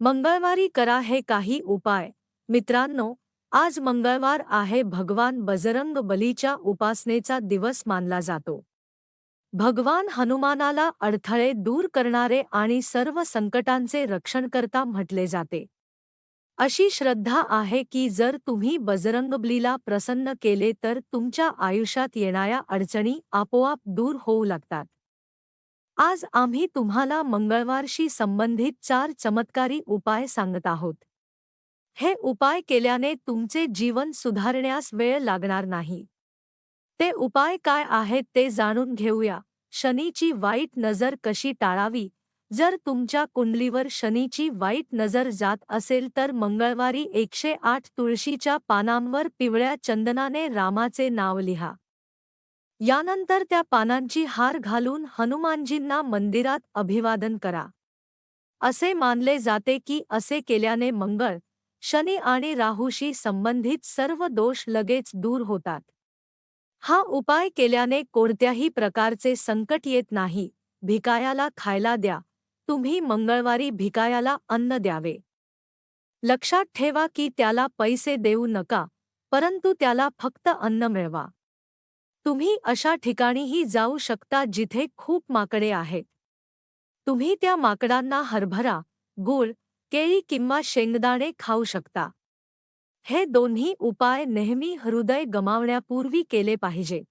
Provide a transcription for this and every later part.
मंगळवारी करा हे काही उपाय. मित्रांनो, आज मंगळवार आहे. भगवान बजरंग बलीच्या उपासनेचा दिवस मानला जातो. भगवान हनुमानाला अडथळे दूर करणारे आणि सर्व संकटांचे रक्षणकर्ता म्हटले जाते. अशी श्रद्धा आहे की जर तुम्ही बजरंगबलीला प्रसन्न केले तर तुमच्या आयुष्यात येणाऱ्या अडचणी आपोआप दूर होऊ लागतात. आज आम्ही तुम्हाला मंगळवारशी संबंधित 4 चमत्कारी उपाय सांगत आहोत. हे उपाय केल्याने तुमचे जीवन सुधारण्यास वेळ लागणार नाही. ते उपाय काय आहेत ते जाणून घेऊया. शनीची वाईट नजर कशी टाळावी? जर तुमच्या कुंडलीवर शनीची वाईट नजर जात असेल तर मंगळवारी 108 तुळशीच्या पानांवर पिवळ्या चंदनाने रामाचे नाव लिहा. यानंतर त्या पानांची हार घालून हनुमानजींना मंदिरात अभिवादन करा. असे मानले जाते की असे केल्याने मंगळ, शनी आणि राहूशी संबंधित सर्व दोष लगेच दूर होतात. हा उपाय केल्याने कोणत्याही प्रकारचे संकट येत नाही. भिकायाला खायला द्या. तुम्ही मंगळवारी भिकायाला अन्न द्यावे. लक्षात ठेवा की त्याला पैसे देऊ नका, परंतु त्याला फक्त अन्न मिळवा. तुम्ही अशा ठिकाणीही जाऊ शकता जिथे खूप माकडे आहेत. तुम्ही त्या माकडांना हरभरा, गूळ, केळी किंवा शेंगदाणे खाऊ शकता. हे दोन्ही उपाय नेहमी हृदय गमावण्यापूर्वी केले पाहिजेत.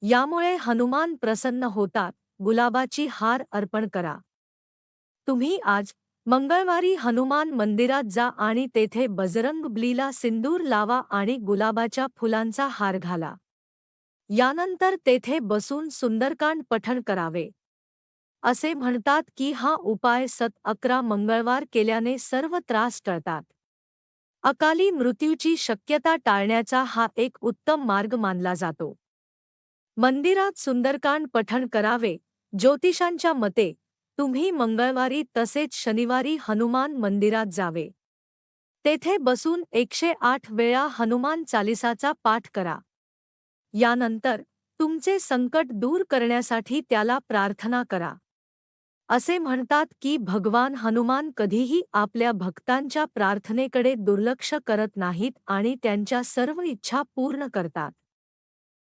यामुळे हनुमान प्रसन्न होतात. गुलाबाची हार अर्पण करा. तुम्ही आज मंगळवारी हनुमान मंदिरात जा आणि तेथे बजरंगबलीला सिंदूर लावा आणि गुलाबाच्या फुलांचा हार घाला. यानंतर तेथे बसून सुंदरकांड पठण करावे. असे म्हणतात की हा उपाय 11 मंगळवार केल्याने सर्व त्रास टळतात. अकाली मृत्यूची शक्यता टाळण्याचा हा एक उत्तम मार्ग मानला जातो. मंदिरात सुंदरकांड पठण करावे. ज्योतिषांच्या मते तुम्ही मंगळवारी तसेच शनिवारी हनुमान मंदिरात जावे. तेथे बसून 108 वेळा हनुमान चालीसाचा पाठ करा. यानंतर तुमचे संकट दूर करण्यासाठी त्याला प्रार्थना करा. असे म्हणतात की भगवान हनुमान कधीही आपल्या भक्तांच्या प्रार्थनेकडे दुर्लक्ष करत नाहीत आणि त्यांच्या सर्व इच्छा पूर्ण करतात.